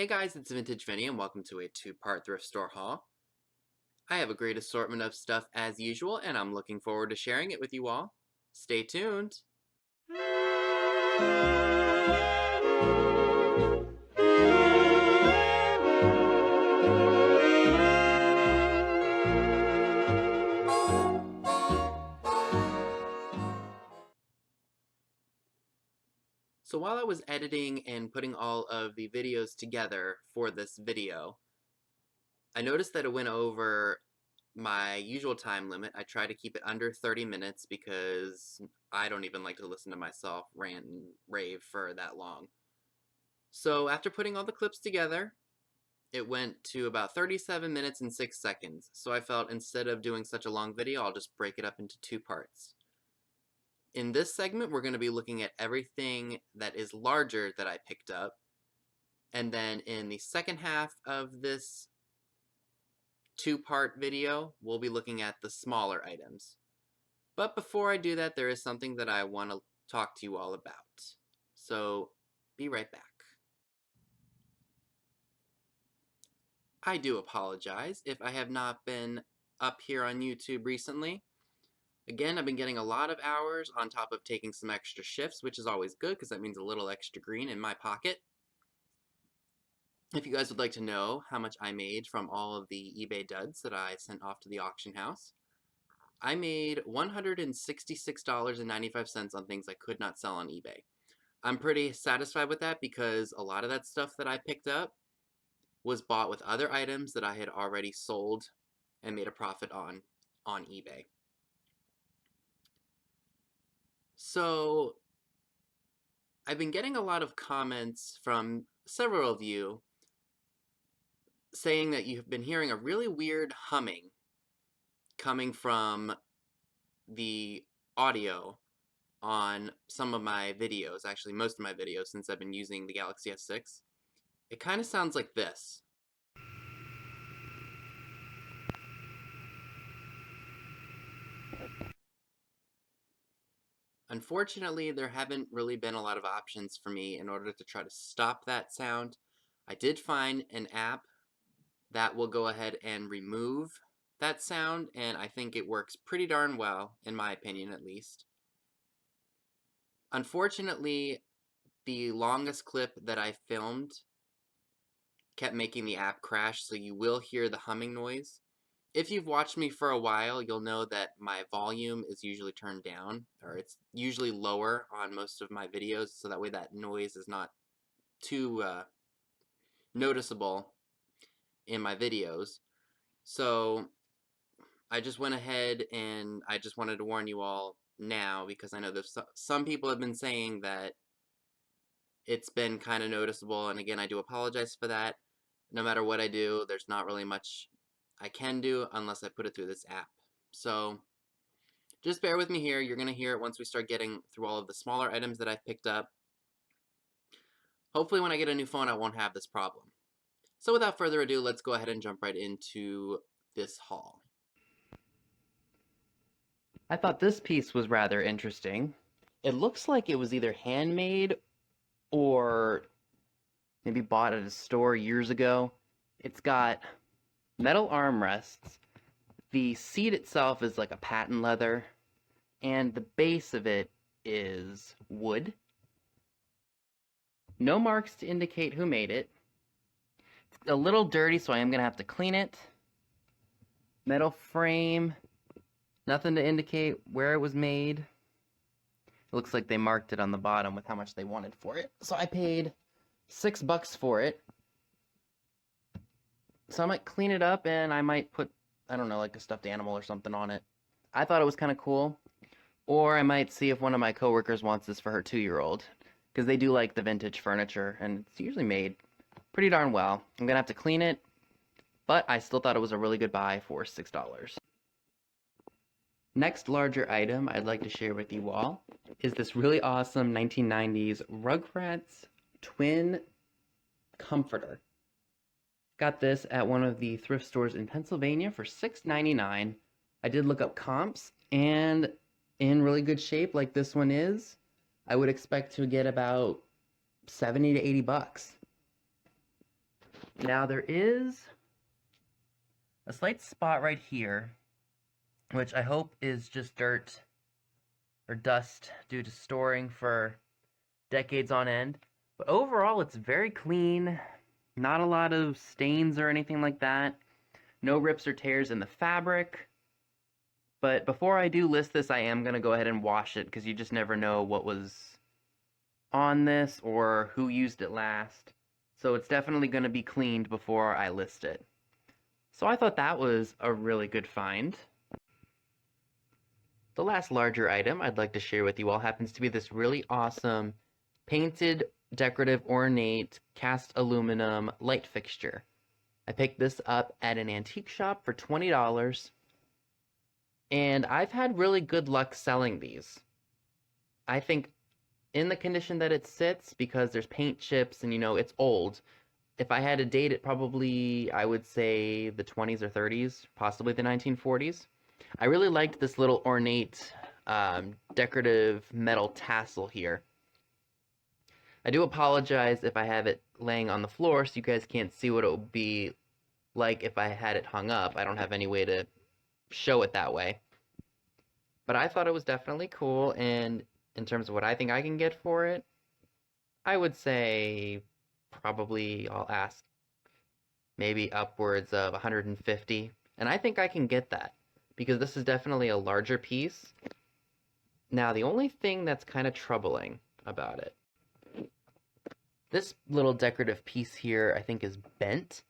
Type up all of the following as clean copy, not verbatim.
Hey guys, it's Vintage Vinny and welcome to a two-part thrift store haul. I have a great assortment of stuff as usual and I'm looking forward to sharing it with you all. Stay tuned! So while I was editing and putting all of the videos together for this video, I noticed that it went over my usual time limit. I try to keep it under 30 minutes because I don't even like to listen to myself rant and rave for that long. So after putting all the clips together, it went to about 37 minutes and 6 seconds. So I felt instead of doing such a long video, I'll just break it up into two parts. In this segment, we're going to be looking at everything that is larger that I picked up. And then in the second half of this two-part video, we'll be looking at the smaller items. But before I do that, there is something that I want to talk to you all about. So be right back. I do apologize if I have not been up here on YouTube recently. Again, I've been getting a lot of hours on top of taking some extra shifts, which is always good because that means a little extra green in my pocket. If you guys would like to know how much I made from all of the eBay duds that I sent off to the auction house, I made $166.95 on things I could not sell on eBay. I'm pretty satisfied with that because a lot of that stuff that I picked up was bought with other items that I had already sold and made a profit on eBay. So I've been getting a lot of comments from several of you saying that you've been hearing a really weird humming coming from the audio on some of my videos, actually most of my videos since I've been using the Galaxy S6. It kind of sounds like this. Unfortunately, there haven't really been a lot of options for me in order to try to stop that sound. I did find an app that will go ahead and remove that sound, and I think it works pretty darn well, in my opinion at least. Unfortunately, the longest clip that I filmed kept making the app crash, so you will hear the humming noise. If you've watched me for a while, you'll know that my volume is usually turned down, or it's usually lower on most of my videos, so that way that noise is not too noticeable in my videos. So I just went ahead and I just wanted to warn you all now, because I know there's some people have been saying that it's been kind of noticeable, and again, I do apologize for that. No matter what I do, there's not really much I can do unless I put it through this app. So just bear with me here. You're going to hear it once we start getting through all of the smaller items that I've picked up. Hopefully when I get a new phone, I won't have this problem. So without further ado, let's go ahead and jump right into this haul. I thought this piece was rather interesting. It looks like it was either handmade or maybe bought at a store years ago. It's got metal armrests. The seat itself is like a patent leather, and the base of it is wood. No marks to indicate who made it. It's a little dirty, so I am going to have to clean it. Metal frame. Nothing to indicate where it was made. It looks like they marked it on the bottom with how much they wanted for it. So I paid $6 for it. So I might clean it up and I might put, I don't know, like a stuffed animal or something on it. I thought it was kind of cool. Or I might see if one of my coworkers wants this for her 2-year-old. Because they do like the vintage furniture, and it's usually made pretty darn well. I'm going to have to clean it, but I still thought it was a really good buy for $6. Next larger item I'd like to share with you all is this really awesome 1990s Rugrats twin comforter. Got this at one of the thrift stores in Pennsylvania for $6.99. I did look up comps, and in really good shape like this one is, I would expect to get about $70 to $80. Now there is a slight spot right here, which I hope is just dirt or dust due to storing for decades on end. But overall, it's very clean. Not a lot of stains or anything like that. No rips or tears in the fabric. But before I do list this, I am going to go ahead and wash it because you just never know what was on this or who used it last. So it's definitely going to be cleaned before I list it. So I thought that was a really good find. The last larger item I'd like to share with you all happens to be this really awesome painted decorative ornate cast aluminum light fixture. I picked this up at an antique shop for $20, and I've had really good luck selling these. I think in the condition that it sits, because there's paint chips and it's old, if I had to date it, probably I would say the 20s or 30s, possibly the 1940s. I really liked this little ornate decorative metal tassel here. I do apologize if I have it laying on the floor so you guys can't see what it would be like if I had it hung up. I don't have any way to show it that way. But I thought it was definitely cool, and in terms of what I think I can get for it, I would say probably I'll ask maybe upwards of 150, and I think I can get that because this is definitely a larger piece. Now, the only thing that's kind of troubling about it, this little decorative piece here I think is bent,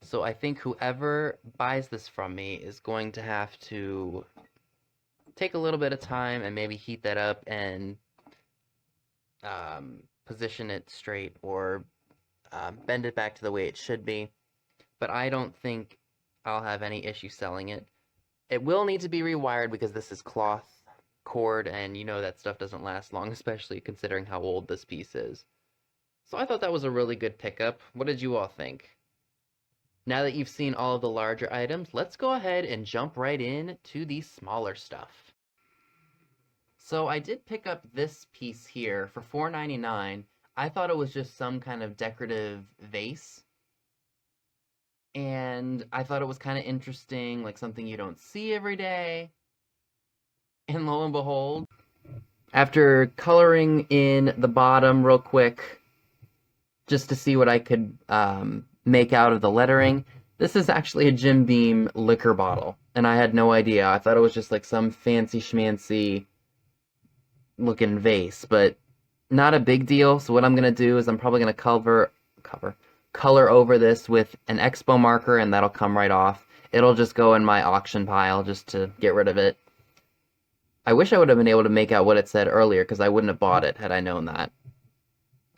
so I think whoever buys this from me is going to have to take a little bit of time and maybe heat that up and position it straight or bend it back to the way it should be. But I don't think I'll have any issue selling it. It will need to be rewired because this is cloth cord, and that stuff doesn't last long, especially considering how old this piece is. So I thought that was a really good pickup. What did you all think? Now that you've seen all of the larger items, let's go ahead and jump right in to the smaller stuff. So I did pick up this piece here for $4.99. I thought it was just some kind of decorative vase. And I thought it was kind of interesting, like something you don't see every day. And lo and behold, after coloring in the bottom real quick, just to see what I could make out of the lettering, this is actually a Jim Beam liquor bottle. And I had no idea. I thought it was just like some fancy schmancy looking vase, but not a big deal. So what I'm going to do is I'm probably going to color over this with an Expo marker, and that'll come right off. It'll just go in my auction pile just to get rid of it. I wish I would have been able to make out what it said earlier because I wouldn't have bought it had I known that.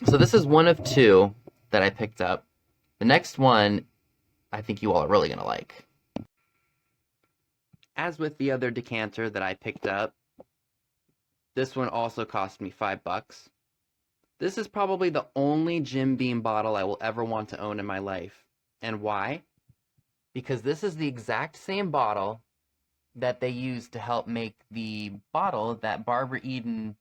So this is one of two that I picked up. The next one I think you all are really going to like. As with the other decanter that I picked up, this one also cost me $5. This is probably the only Jim Beam bottle I will ever want to own in my life. And why? Because this is the exact same bottle that they used to help make the bottle that Barbara Eden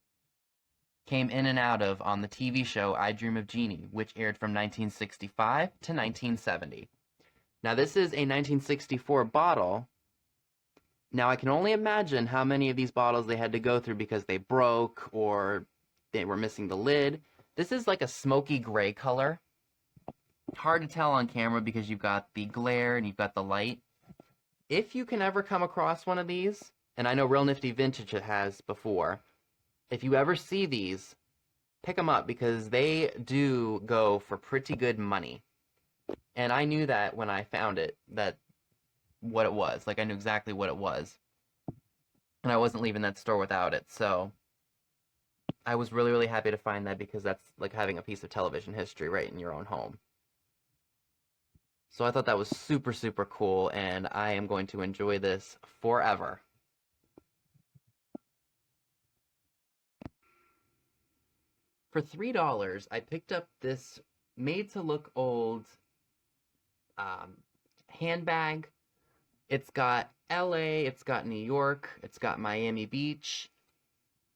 came in and out of on the TV show I Dream of Jeannie, which aired from 1965 to 1970. Now this is a 1964 bottle. Now I can only imagine how many of these bottles they had to go through because they broke or they were missing the lid. This is like a smoky gray color. Hard to tell on camera because you've got the glare and you've got the light. If you can ever come across one of these, and I know Real Nifty Vintage has before, if you ever see these, pick them up because they do go for pretty good money. And I knew that when I found it, what it was. Like, I knew exactly what it was. And I wasn't leaving that store without it, so I was really, really happy to find that because that's like having a piece of television history right in your own home. So I thought that was super, super cool, and I am going to enjoy this forever. For $3, I picked up this made-to-look-old handbag. It's got LA, it's got New York, it's got Miami Beach.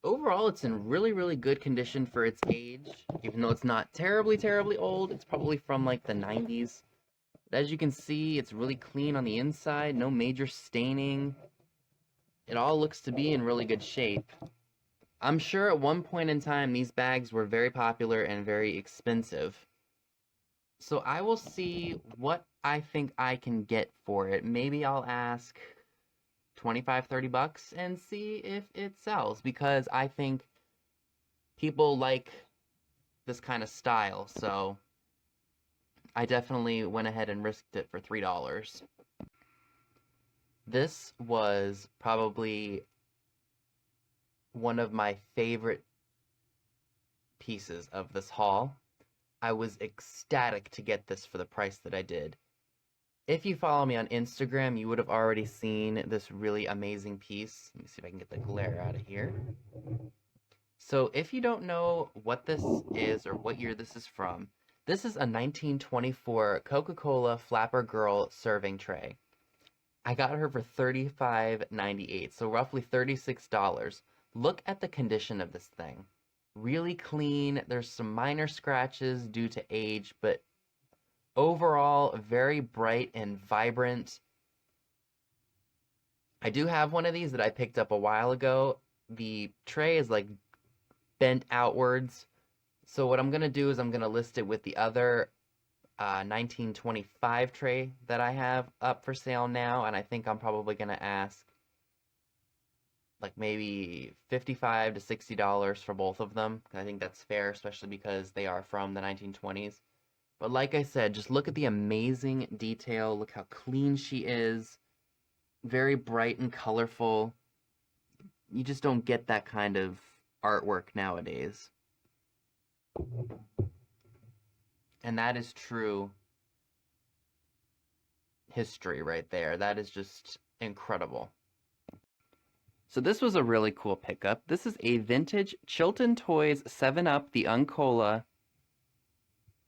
Overall, it's in really, really good condition for its age. Even though it's not terribly, terribly old, it's probably from like the 90s. But as you can see, it's really clean on the inside, no major staining. It all looks to be in really good shape. I'm sure at one point in time these bags were very popular and very expensive. So I will see what I think I can get for it. Maybe I'll ask 25, 30 bucks and see if it sells, because I think people like this kind of style, so I definitely went ahead and risked it for $3. This was probably one of my favorite pieces of this haul. I was ecstatic to get this for the price that I did. If you follow me on Instagram, you would have already seen this really amazing piece. Let me see if I can get the glare out of here. So if you don't know what this is or what year this is from, this is a 1924 Coca-Cola Flapper Girl serving tray. I got her for $35.98, so roughly $36. Look at the condition of this thing. Really clean. There's some minor scratches due to age, but overall very bright and vibrant. I do have one of these that I picked up a while ago. The tray is like bent outwards. So what I'm going to do is I'm going to list it with the other 1925 tray that I have up for sale now, and I think I'm probably going to ask like maybe $55 to $60 for both of them. I think that's fair, especially because they are from the 1920s. But like I said, just look at the amazing detail. Look how clean she is. Very bright and colorful. You just don't get that kind of artwork nowadays. And that is true history right there. That is just incredible. So this was a really cool pickup. This is a vintage Chilton Toys 7-Up the Uncola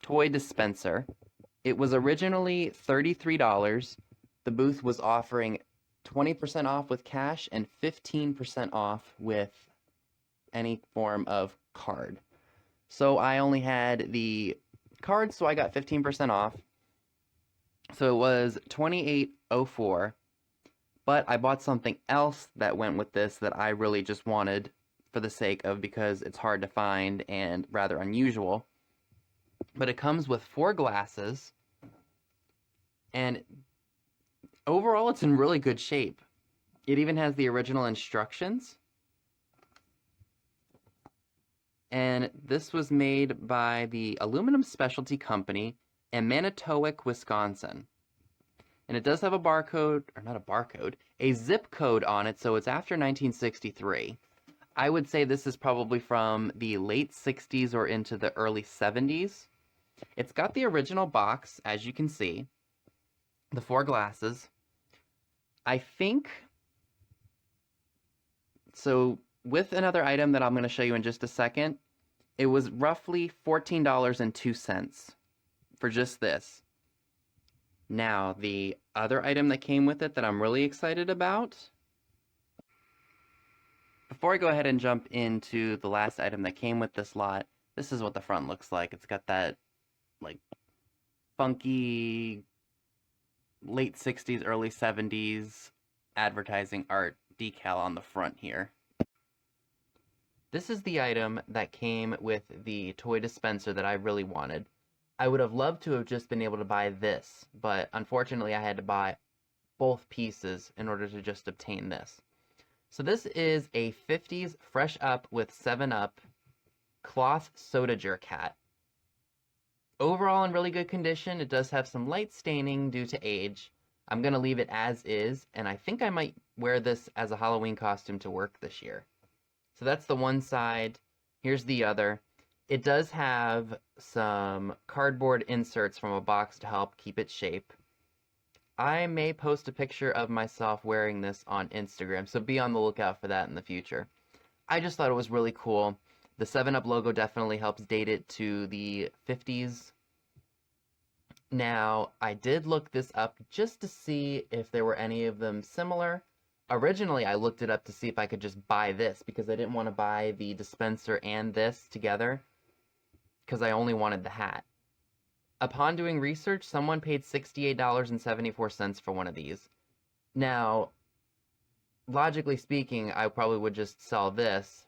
toy dispenser. It was originally $33. The booth was offering 20% off with cash and 15% off with any form of card. So I only had the card, so I got 15% off. So it was $28.04. But I bought something else that went with this that I really just wanted for the sake of, because it's hard to find and rather unusual. But it comes with 4 glasses, and overall it's in really good shape. It even has the original instructions. And this was made by the Aluminum Specialty Company in Manitowoc, Wisconsin. And it does have a barcode, or not a barcode, a zip code on it, so it's after 1963. I would say this is probably from the late 60s or into the early 70s. It's got the original box, as you can see, the 4 glasses. I think, so with another item that I'm going to show you in just a second, it was roughly $14.02 for just this. Now, the other item that came with it that I'm really excited about, before I go ahead and jump into the last item that came with this lot, this is what the front looks like. It's got that, like, funky late 60s, early 70s advertising art decal on the front here. This is the item that came with the toy dispenser that I really wanted. I would have loved to have just been able to buy this, but unfortunately I had to buy both pieces in order to just obtain this. So this is a 50s Fresh Up with 7-Up cloth soda jerk hat. Overall in really good condition. It does have some light staining due to age. I'm going to leave it as is, and I think I might wear this as a Halloween costume to work this year. So that's the one side. Here's the other. It does have some cardboard inserts from a box to help keep its shape. I may post a picture of myself wearing this on Instagram, so be on the lookout for that in the future. I just thought it was really cool. The 7-Up logo definitely helps date it to the 50s. Now, I did look this up just to see if there were any of them similar. Originally, I looked it up to see if I could just buy this, because I didn't want to buy the dispenser and this together, because I only wanted the hat. Upon doing research, someone paid $68.74 for one of these. Now, logically speaking, I probably would just sell this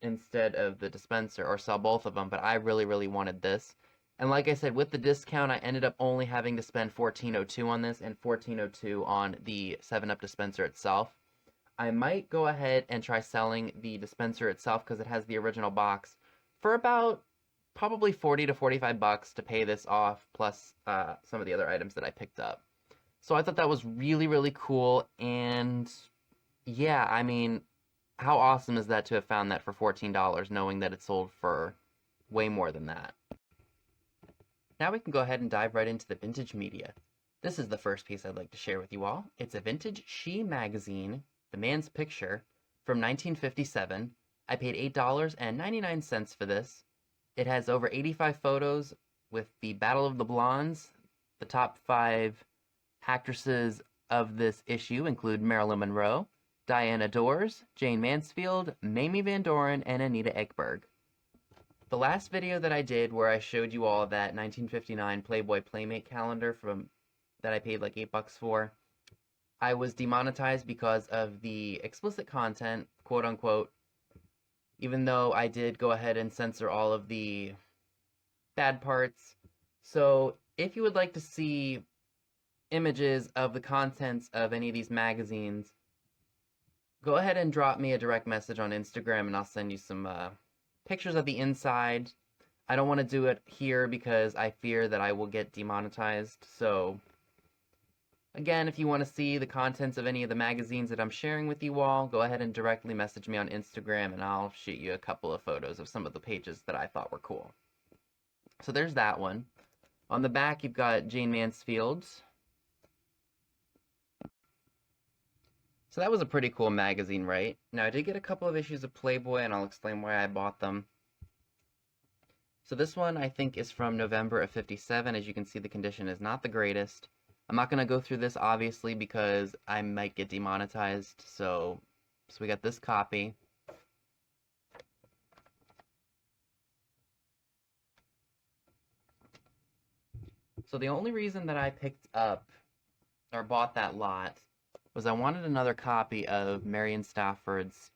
instead of the dispenser, or sell both of them, but I really, really wanted this. And like I said, with the discount, I ended up only having to spend $14.02 on this and $14.02 on the 7-Up dispenser itself. I might go ahead and try selling the dispenser itself because it has the original box for about probably 40 to 45 bucks to pay this off, plus some of the other items that I picked up. So I thought that was really, really cool, and yeah, I mean, how awesome is that to have found that for $14, knowing that it sold for way more than that? Now we can go ahead and dive right into the vintage media. This is the first piece I'd like to share with you all. It's a vintage She magazine, The Man's Picture, from 1957. I paid $8.99 for this. It has over 85 photos with the Battle of the Blondes. The top 5 actresses of this issue include Marilyn Monroe, Diana Dors, Jane Mansfield, Mamie Van Doren, and Anita Ekberg. The last video that I did where I showed you all that 1959 Playboy Playmate calendar that I paid like $8 for, I was demonetized because of the explicit content, quote unquote, even though I did go ahead and censor all of the bad parts. So if you would like to see images of the contents of any of these magazines, go ahead and drop me a direct message on Instagram and I'll send you some pictures of the inside. I don't want to do it here because I fear that I will get demonetized. So again, if you want to see the contents of any of the magazines that I'm sharing with you all, go ahead and directly message me on Instagram and I'll shoot you a couple of photos of some of the pages that I thought were cool. So there's that one. On the back, you've got Jane Mansfield's. So that was a pretty cool magazine, right? Now, I did get a couple of issues of Playboy, and I'll explain why I bought them. So this one, I think, is from November of '57. As you can see, the condition is not the greatest. I'm not going to go through this, obviously, because I might get demonetized. So we got this copy. So the only reason that I picked up, or bought that lot, was I wanted another copy of Marion Stafford's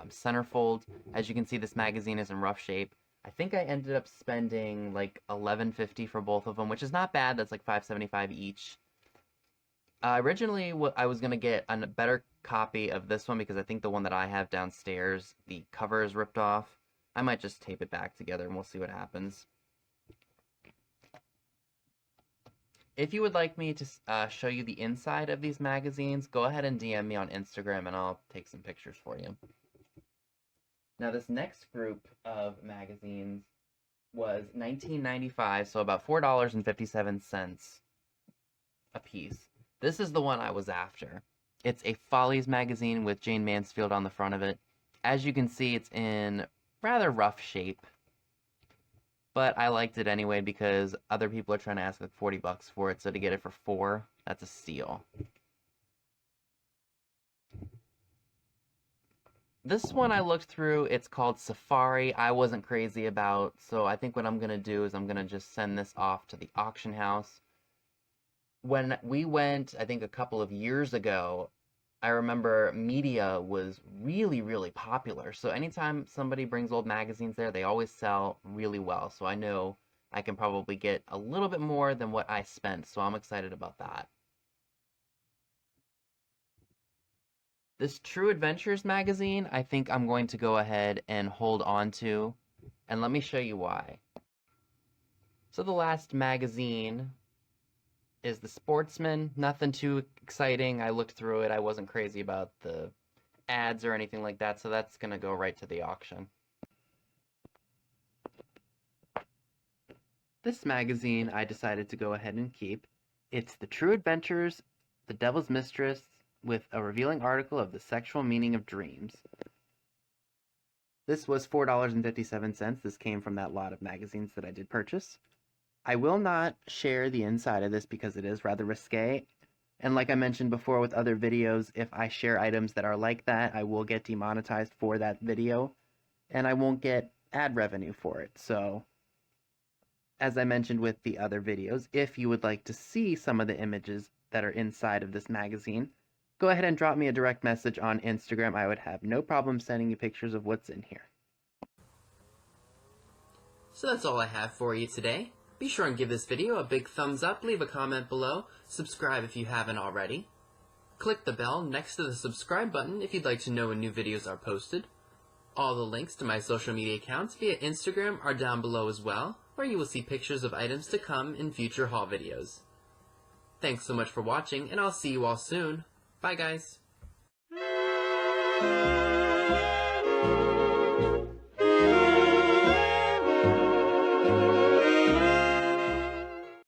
Centerfold. As you can see, this magazine is in rough shape. I think I ended up spending like $11.50 for both of them, which is not bad. That's like $5.75 each. Originally, I was going to get a better copy of this one because I think the one that I have downstairs, the cover is ripped off. I might just tape it back together and we'll see what happens. If you would like me to show you the inside of these magazines, go ahead and DM me on Instagram and I'll take some pictures for you. Now this next group of magazines was $19.95, so about $4.57 a piece. This is the one I was after. It's a Follies magazine with Jane Mansfield on the front of it. As you can see, it's in rather rough shape. But I liked it anyway because other people are trying to ask like $40 for it, so to get it for $4, that's a steal. This one I looked through, it's called Safari. I wasn't crazy about, so I think what I'm going to do is I'm going to just send this off to the auction house. When we went, I think a couple of years ago, I remember media was really, really popular. So anytime somebody brings old magazines there, they always sell really well. So I know I can probably get a little bit more than what I spent. So I'm excited about that. This True Adventures magazine, I think I'm going to go ahead and hold on to. And let me show you why. So the last magazine is The Sportsman. Nothing too exciting. I looked through it. I wasn't crazy about the ads or anything like that, so that's going to go right to the auction. This magazine I decided to go ahead and keep. It's The True Adventures, The Devil's Mistress, with a revealing article of the sexual meaning of dreams. This was $4.57. This came from that lot of magazines that I did purchase. I will not share the inside of this because it is rather risque. And like I mentioned before with other videos, if I share items that are like that, I will get demonetized for that video. And I won't get ad revenue for it. So as I mentioned with the other videos, if you would like to see some of the images that are inside of this magazine, go ahead and drop me a direct message on Instagram. I would have no problem sending you pictures of what's in here. So that's all I have for you today. Be sure and give this video a big thumbs up, leave a comment below, subscribe if you haven't already. Click the bell next to the subscribe button if you'd like to know when new videos are posted. All the links to my social media accounts via Instagram are down below as well, where you will see pictures of items to come in future haul videos. Thanks so much for watching, and I'll see you all soon. Bye guys!